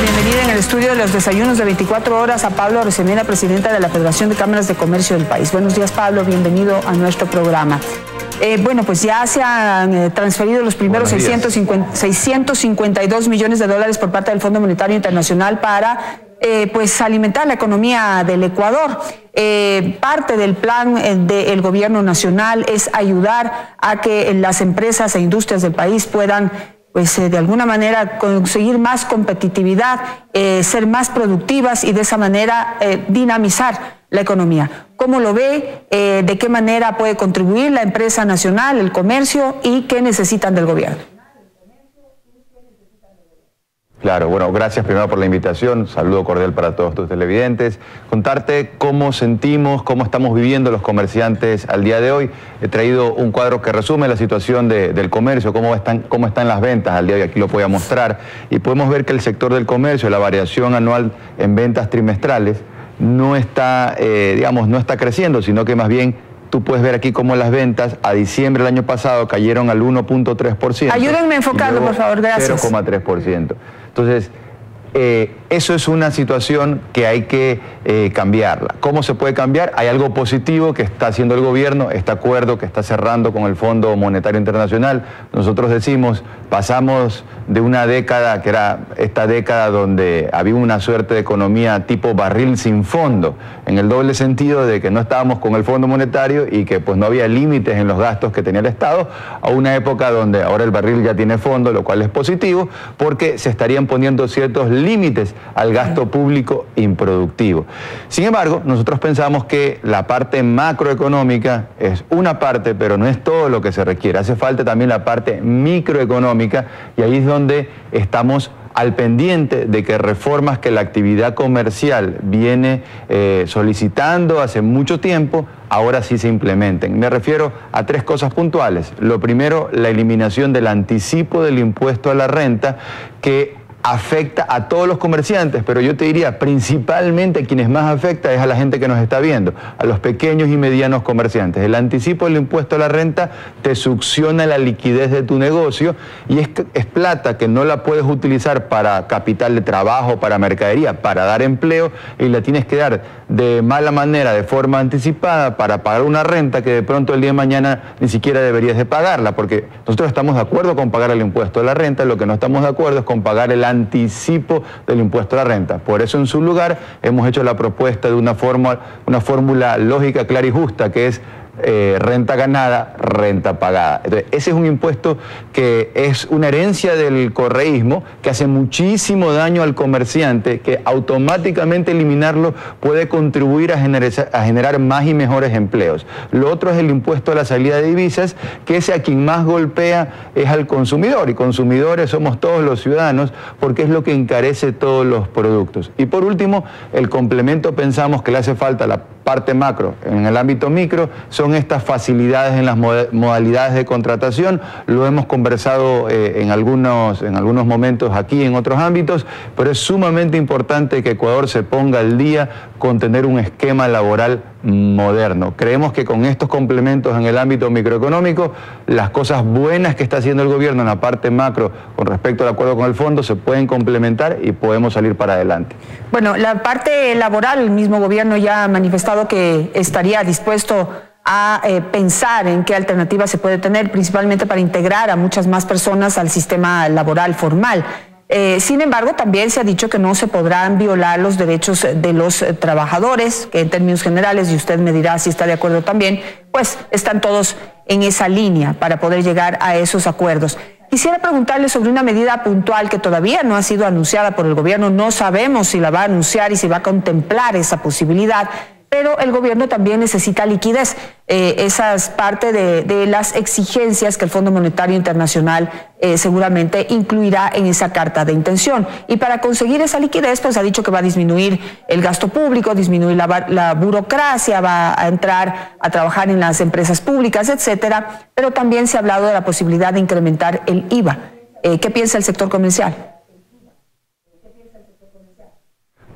bienvenida en el estudio de los desayunos de 24 horas a Pablo Arosemena, presidenta de la Federación de Cámaras de Comercio del país. Buenos días, Pablo, bienvenido a nuestro programa. Bueno, pues ya se han transferido los primeros 652 millones de dólares por parte del Fondo Monetario Internacional para pues alimentar la economía del Ecuador. Parte del plan del gobierno nacional es ayudar a que las empresas e industrias del país puedan pues de alguna manera conseguir más competitividad, ser más productivas y de esa manera dinamizar la economía. ¿Cómo lo ve? ¿De qué manera puede contribuir la empresa nacional, el comercio y qué necesitan del gobierno? Claro, bueno, gracias primero por la invitación, saludo cordial para todos tus televidentes. Contarte cómo sentimos, cómo estamos viviendo los comerciantes al día de hoy. He traído un cuadro que resume la situación del comercio, cómo están las ventas al día de hoy, aquí lo voy a mostrar. Y podemos ver que el sector del comercio, la variación anual en ventas trimestrales, no está, no está creciendo, sino que más bien tú puedes ver aquí cómo las ventas a diciembre del año pasado cayeron al 1.3%. Ayúdenme enfocando, por favor, gracias. 0,3%. Entonces, eso es una situación que hay que cambiarla. ¿Cómo se puede cambiar? Hay algo positivo que está haciendo el gobierno, este acuerdo que está cerrando con el Fondo Monetario Internacional. Nosotros decimos, pasamos de una década, que era esta década donde había una suerte de economía tipo barril sin fondo, en el doble sentido de que no estábamos con el Fondo Monetario y que pues no había límites en los gastos que tenía el Estado, a una época donde ahora el barril ya tiene fondo, lo cual es positivo, porque se estarían poniendo ciertos límites al gasto público improductivo. Sin embargo, nosotros pensamos que la parte macroeconómica es una parte, pero no es todo lo que se requiere. Hace falta también la parte microeconómica y ahí es donde estamos al pendiente de que reformas que la actividad comercial viene solicitando hace mucho tiempo, ahora sí se implementen. Me refiero a tres cosas puntuales. Lo primero, la eliminación del anticipo del impuesto a la renta, que afecta a todos los comerciantes, pero yo te diría principalmente a quienes más afecta es a la gente que nos está viendo, a los pequeños y medianos comerciantes. El anticipo del impuesto a la renta te succiona la liquidez de tu negocio y es plata que no la puedes utilizar para capital de trabajo, para mercadería, para dar empleo, y la tienes que dar de mala manera, de forma anticipada, para pagar una renta que de pronto el día de mañana ni siquiera deberías de pagarla, porque nosotros estamos de acuerdo con pagar el impuesto a la renta, lo que no estamos de acuerdo es con pagar el anticipo del impuesto a la renta. Por eso en su lugar hemos hecho la propuesta de una fórmula lógica, clara y justa, que es renta ganada, renta pagada. Entonces, ese es un impuesto que es una herencia del correísmo, que hace muchísimo daño al comerciante, que automáticamente eliminarlo puede contribuir a generar más y mejores empleos. Lo otro es el impuesto a la salida de divisas, que ese a quien más golpea es al consumidor, y consumidores somos todos los ciudadanos, porque es lo que encarece todos los productos. Y por último, el complemento pensamos que le hace falta a la parte macro. En el ámbito micro son estas facilidades en las modalidades de contratación. Lo hemos conversado en algunos momentos aquí en otros ámbitos, pero es sumamente importante que Ecuador se ponga al día con tener un esquema laboral moderno. Creemos que con estos complementos en el ámbito microeconómico, las cosas buenas que está haciendo el gobierno en la parte macro con respecto al acuerdo con el fondo se pueden complementar y podemos salir para adelante. Bueno, la parte laboral, el mismo gobierno ya ha manifestado que estaría dispuesto a pensar en qué alternativas se puede tener, principalmente para integrar a muchas más personas al sistema laboral formal. Sin embargo, también se ha dicho que no se podrán violar los derechos de los trabajadores, que en términos generales, y usted me dirá si está de acuerdo también, pues están todos en esa línea para poder llegar a esos acuerdos. Quisiera preguntarle sobre una medida puntual que todavía no ha sido anunciada por el gobierno, no sabemos si la va a anunciar y si va a contemplar esa posibilidad, pero el gobierno también necesita liquidez. Esa es parte de las exigencias que el Fondo Monetario Internacional seguramente incluirá en esa carta de intención. Y para conseguir esa liquidez, pues ha dicho que va a disminuir el gasto público, disminuir la burocracia, va a entrar a trabajar en las empresas públicas, etcétera. Pero también se ha hablado de la posibilidad de incrementar el IVA. ¿Qué piensa el sector comercial?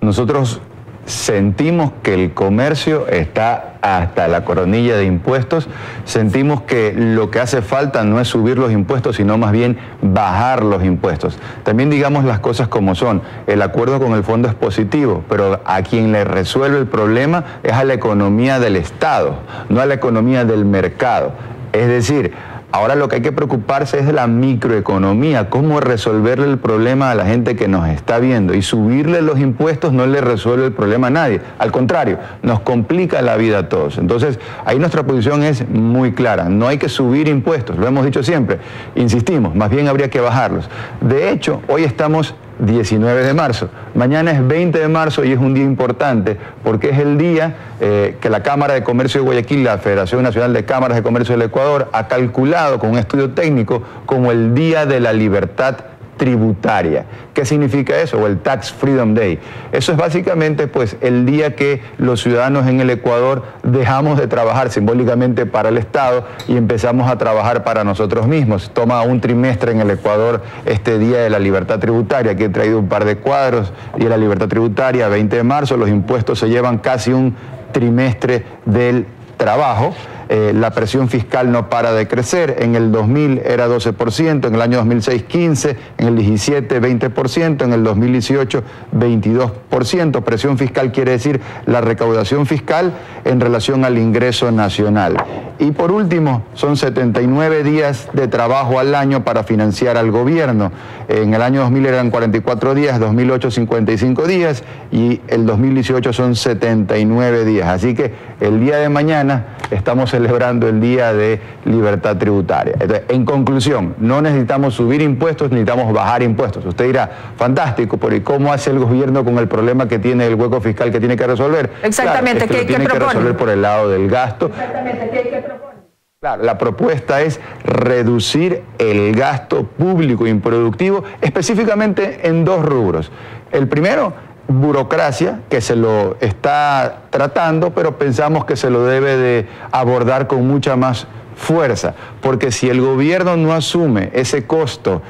Nosotros sentimos que el comercio está hasta la coronilla de impuestos, sentimos que lo que hace falta no es subir los impuestos, sino más bien bajar los impuestos. También digamos las cosas como son, el acuerdo con el fondo es positivo, pero a quien le resuelve el problema es a la economía del Estado, no a la economía del mercado. Es decir, ahora lo que hay que preocuparse es de la microeconomía, cómo resolverle el problema a la gente que nos está viendo. Y subirle los impuestos no le resuelve el problema a nadie. Al contrario, nos complica la vida a todos. Entonces, ahí nuestra posición es muy clara. No hay que subir impuestos, lo hemos dicho siempre. Insistimos, más bien habría que bajarlos. De hecho, hoy estamos 19 de marzo. Mañana es 20 de marzo y es un día importante porque es el día que la Cámara de Comercio de Guayaquil, la Federación Nacional de Cámaras de Comercio del Ecuador, ha calculado con un estudio técnico como el Día de la Libertad Tributaria. ¿Qué significa eso? O el Tax Freedom Day. Eso es básicamente pues el día que los ciudadanos en el Ecuador dejamos de trabajar simbólicamente para el Estado y empezamos a trabajar para nosotros mismos. Toma un trimestre en el Ecuador este Día de la Libertad Tributaria. Aquí he traído un par de cuadros. Día de la Libertad Tributaria, 20 de marzo, los impuestos se llevan casi un trimestre del trabajo. La presión fiscal no para de crecer. En el 2000 era 12%, en el año 2006 15%, en el 17 20%, en el 2018 22%. Presión fiscal quiere decir la recaudación fiscal en relación al ingreso nacional. Y por último, son 79 días de trabajo al año para financiar al gobierno. En el año 2000 eran 44 días, 2008 55 días y el 2018 son 79 días. Así que el día de mañana estamos celebrando el Día de Libertad Tributaria. Entonces, en conclusión, no necesitamos subir impuestos, necesitamos bajar impuestos. Usted dirá, fantástico, pero ¿y cómo hace el gobierno con el problema que tiene, el hueco fiscal que tiene que resolver? Exactamente, claro, es que ¿qué tiene que propone? resolver por el lado del gasto. Exactamente, ¿qué propone? Claro, la propuesta es reducir el gasto público improductivo, específicamente en dos rubros. El primero, burocracia, que se lo está tratando, pero pensamos que se lo debe de abordar con mucha más fuerza, porque si el gobierno no asume ese costo,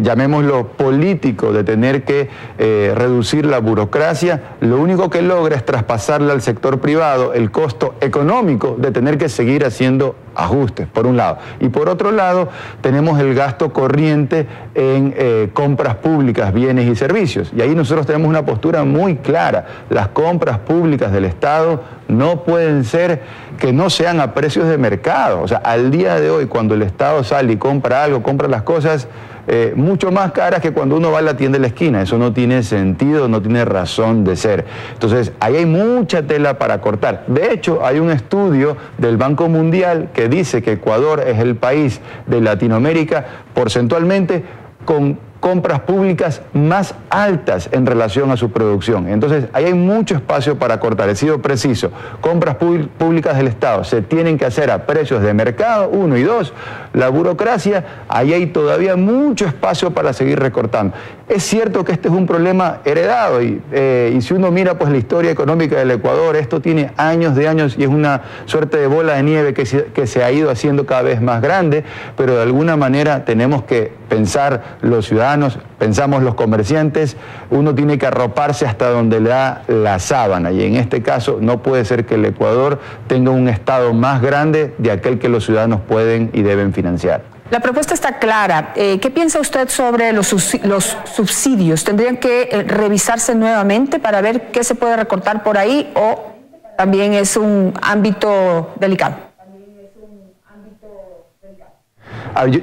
llamémoslo político, de tener que reducir la burocracia, lo único que logra es traspasarle al sector privado el costo económico de tener que seguir haciendo ajustes, por un lado. Y por otro lado, tenemos el gasto corriente en compras públicas, bienes y servicios. Y ahí nosotros tenemos una postura muy clara. Las compras públicas del Estado no pueden ser que no sean a precios de mercado. O sea, al día de hoy, cuando el Estado sale y compra algo, compra las cosas mucho más caras que cuando uno va a la tienda de la esquina. Eso no tiene sentido, no tiene razón de ser. Entonces, ahí hay mucha tela para cortar. De hecho, hay un estudio del Banco Mundial que dice que Ecuador es el país de Latinoamérica porcentualmente con compras públicas más altas en relación a su producción. Entonces, ahí hay mucho espacio para cortar. He sido preciso. Compras públicas del Estado se tienen que hacer a precios de mercado, 1 y 2. La burocracia, ahí hay todavía mucho espacio para seguir recortando. Es cierto que este es un problema heredado y si uno mira pues la historia económica del Ecuador, esto tiene años de años y es una suerte de bola de nieve que se ha ido haciendo cada vez más grande, pero de alguna manera tenemos que pensar los ciudadanos, pensamos los comerciantes, uno tiene que arroparse hasta donde le da la sábana y en este caso no puede ser que el Ecuador tenga un Estado más grande de aquel que los ciudadanos pueden y deben financiar. La propuesta está clara. ¿Qué piensa usted sobre los subsidios? ¿Tendrían que revisarse nuevamente para ver qué se puede recortar por ahí o también es un ámbito delicado?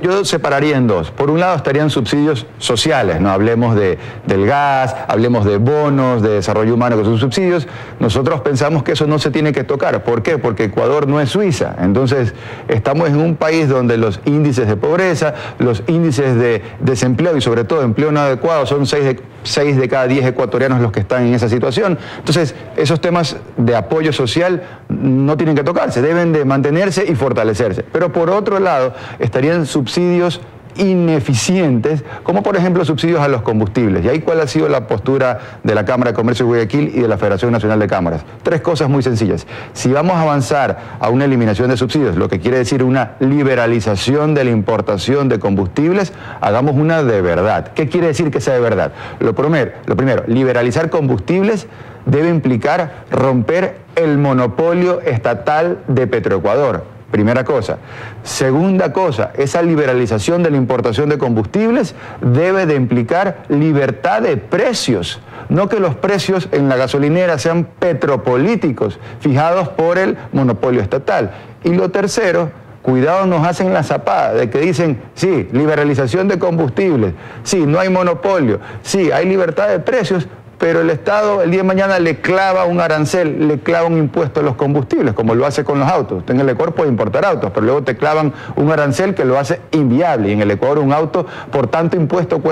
Yo separaría en dos. Por un lado estarían subsidios sociales, ¿no? Hablemos del gas, hablemos de bonos, de desarrollo humano, que son subsidios. Nosotros pensamos que eso no se tiene que tocar. ¿Por qué? Porque Ecuador no es Suiza. Entonces, estamos en un país donde los índices de pobreza, los índices de desempleo y sobre todo empleo no adecuado son 6 de cada 10 ecuatorianos los que están en esa situación. Entonces, esos temas de apoyo social no tienen que tocarse, deben de mantenerse y fortalecerse. Pero por otro lado, estarían subsidios ineficientes, como por ejemplo subsidios a los combustibles. ¿Y ahí cuál ha sido la postura de la Cámara de Comercio de Guayaquil y de la Federación Nacional de Cámaras? Tres cosas muy sencillas. Si vamos a avanzar a una eliminación de subsidios, lo que quiere decir una liberalización de la importación de combustibles, hagamos una de verdad. ¿Qué quiere decir que sea de verdad? Lo primero, liberalizar combustibles debe implicar romper el monopolio estatal de Petroecuador. Primera cosa. Segunda cosa, esa liberalización de la importación de combustibles debe de implicar libertad de precios. No que los precios en la gasolinera sean petropolíticos, fijados por el monopolio estatal. Y lo tercero, cuidado, nos hacen la zapada de que dicen, sí, liberalización de combustibles, sí, no hay monopolio, sí, hay libertad de precios, pero el Estado el día de mañana le clava un arancel, le clava un impuesto a los combustibles, como lo hace con los autos. Usted en el Ecuador puede importar autos, pero luego te clavan un arancel que lo hace inviable. Y en el Ecuador un auto por tanto impuesto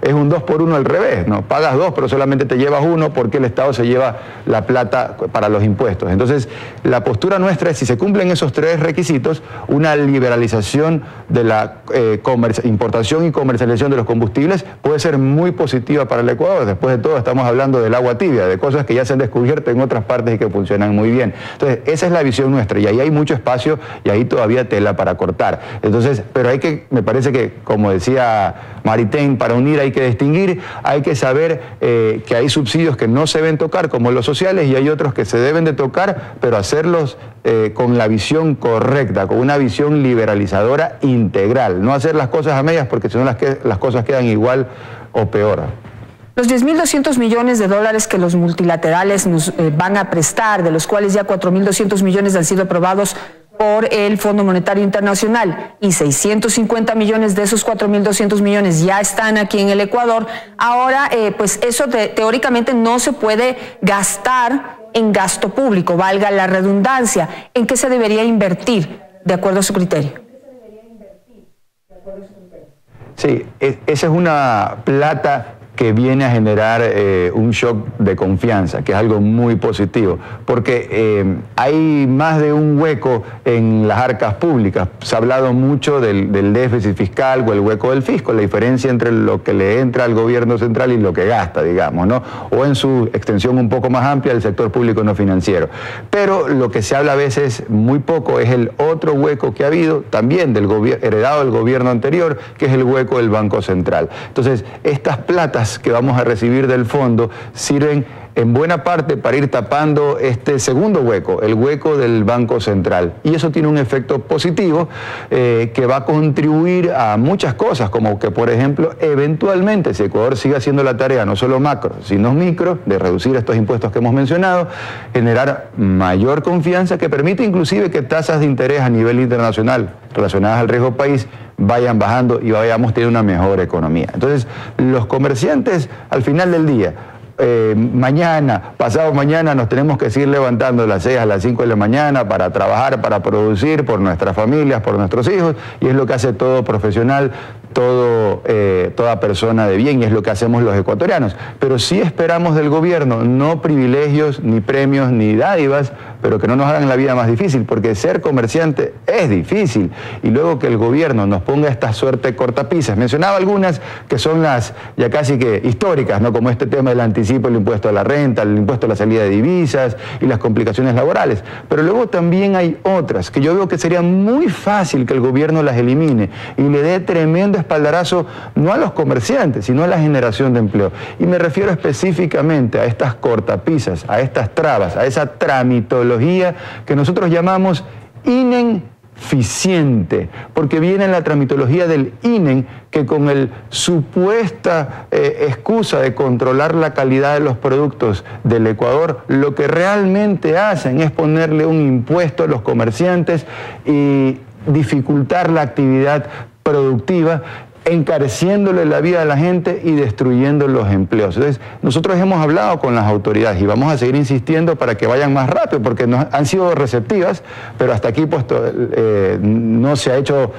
es un 2 por 1 al revés, ¿no? Pagas 2, pero solamente te llevas 1 porque el Estado se lleva la plata para los impuestos. Entonces, la postura nuestra es, si se cumplen esos tres requisitos, una liberalización de la importación y comercialización de los combustibles puede ser muy positiva para el Ecuador. Después de todo, estamos hablando del agua tibia, de cosas que ya se han descubierto en otras partes y que funcionan muy bien. Entonces, esa es la visión nuestra y ahí hay mucho espacio y ahí todavía tela para cortar. Entonces, pero me parece que, como decía Maritain, para unir hay que distinguir, hay que saber que hay subsidios que no se deben tocar, como los sociales, y hay otros que se deben de tocar, pero hacerlos con la visión correcta, con una visión liberalizadora integral. No hacer las cosas a medias, porque si no las cosas quedan igual o peor. Los 10.200 millones de dólares que los multilaterales nos van a prestar, de los cuales ya 4.200 millones han sido aprobados por el Fondo Monetario Internacional y 650 millones de esos 4.200 millones ya están aquí en el Ecuador, ahora pues eso teóricamente no se puede gastar en gasto público, valga la redundancia. ¿En qué se debería invertir de acuerdo a su criterio? Sí, esa es una plata que viene a generar un shock de confianza, que es algo muy positivo, porque hay más de un hueco en las arcas públicas. Se ha hablado mucho del déficit fiscal o el hueco del fisco, la diferencia entre lo que le entra al gobierno central y lo que gasta, digamos, ¿no? O en su extensión un poco más amplia, el sector público no financiero. Pero lo que se habla a veces muy poco es el otro hueco que ha habido, también heredado del gobierno anterior, que es el hueco del Banco Central. Entonces, estas platas que vamos a recibir del fondo sirven en buena parte para ir tapando este segundo hueco, el hueco del Banco Central. Y eso tiene un efecto positivo que va a contribuir a muchas cosas, como que, por ejemplo, eventualmente, si Ecuador sigue haciendo la tarea no solo macro, sino micro, de reducir estos impuestos que hemos mencionado, generar mayor confianza que permite inclusive que tasas de interés a nivel internacional relacionadas al riesgo país vayan bajando y vayamos teniendo una mejor economía. Entonces, los comerciantes, al final del día, mañana, pasado mañana, nos tenemos que seguir levantando de las 6 a las 5 de la mañana para trabajar, para producir por nuestras familias, por nuestros hijos, y es lo que hace todo profesional, toda persona de bien, y es lo que hacemos los ecuatorianos. Pero sí esperamos del gobierno, no privilegios, ni premios, ni dádivas, pero que no nos hagan la vida más difícil, porque ser comerciante es difícil, y luego que el gobierno nos ponga esta suerte de cortapisas. Mencionaba algunas que son las ya casi que históricas, ¿no? Como este tema del anticipo, el impuesto a la renta, el impuesto a la salida de divisas y las complicaciones laborales. Pero luego también hay otras que yo veo que sería muy fácil que el gobierno las elimine y le dé tremendo espaldarazo no a los comerciantes, sino a la generación de empleo. Y me refiero específicamente a estas cortapisas, a estas trabas, a esa tramitología que nosotros llamamos ineficiente, porque viene en la tramitología del INEN, que con el supuesta excusa de controlar la calidad de los productos del Ecuador, lo que realmente hacen es ponerle un impuesto a los comerciantes y dificultar la actividad productiva, encareciéndole la vida a la gente y destruyendo los empleos. Entonces, nosotros hemos hablado con las autoridades y vamos a seguir insistiendo para que vayan más rápido, porque han sido receptivas, pero hasta aquí pues, no se ha hecho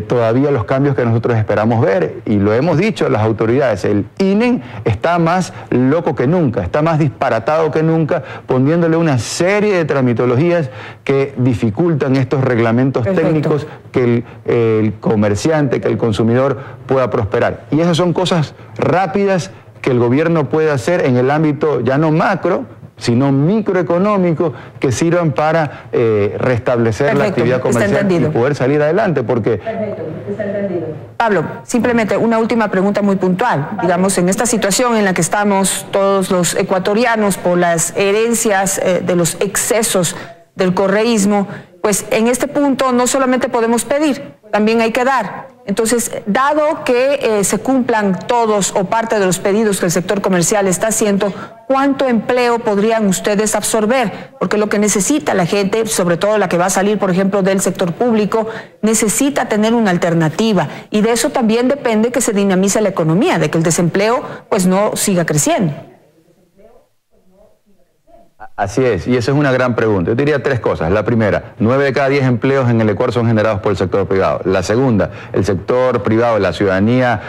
todavía los cambios que nosotros esperamos ver, y lo hemos dicho a las autoridades. El INE está más loco que nunca, está más disparatado que nunca, poniéndole una serie de tramitologías que dificultan estos reglamentos técnicos que el comerciante, que el consumidor pueda prosperar. Y esas son cosas rápidas que el gobierno puede hacer en el ámbito ya no macro, sino microeconómico, que sirvan para restablecer la actividad comercial y poder salir adelante, porque... Perfecto, está entendido. Pablo, simplemente una última pregunta muy puntual. Digamos, en esta situación en la que estamos todos los ecuatorianos por las herencias de los excesos del correísmo, pues en este punto no solamente podemos pedir, también hay que dar. Entonces, dado que se cumplan todos o parte de los pedidos que el sector comercial está haciendo, ¿cuánto empleo podrían ustedes absorber? Porque lo que necesita la gente, sobre todo la que va a salir, por ejemplo, del sector público, necesita tener una alternativa. Y de eso también depende que se dinamice la economía, de que el desempleo pues no siga creciendo. Así es, y esa es una gran pregunta. Yo diría tres cosas. La primera, 9 de cada 10 empleos en el Ecuador son generados por el sector privado. La segunda, el sector privado, la ciudadanía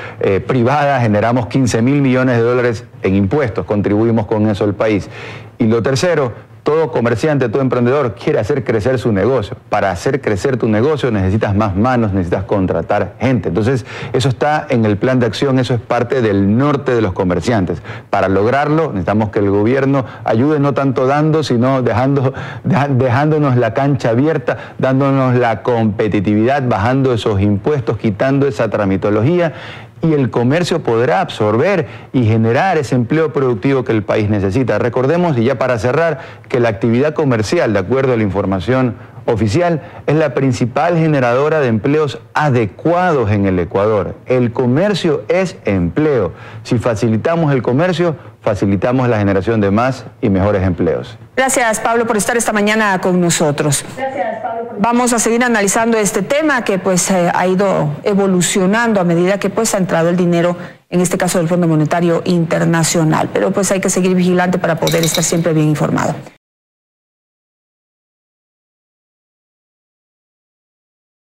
privada, generamos 15.000 millones de dólares en impuestos, contribuimos con eso al país. Y lo tercero, todo comerciante, todo emprendedor quiere hacer crecer su negocio. Para hacer crecer tu negocio necesitas más manos, necesitas contratar gente. Entonces, eso está en el plan de acción, eso es parte del norte de los comerciantes. Para lograrlo, necesitamos que el gobierno ayude, no tanto dando, sino dejándonos la cancha abierta, dándonos la competitividad, bajando esos impuestos, quitando esa tramitología, y el comercio podrá absorber y generar ese empleo productivo que el país necesita. Recordemos, y ya para cerrar, que la actividad comercial, de acuerdo a la información oficial, es la principal generadora de empleos adecuados en el Ecuador. El comercio es empleo. Si facilitamos el comercio, facilitamos la generación de más y mejores empleos. Gracias, Pablo, por estar esta mañana con nosotros. Gracias, Pablo. Vamos a seguir analizando este tema que pues ha ido evolucionando a medida que pues ha entrado el dinero, en este caso del Fondo Monetario Internacional. Pero pues hay que seguir vigilante para poder estar siempre bien informado.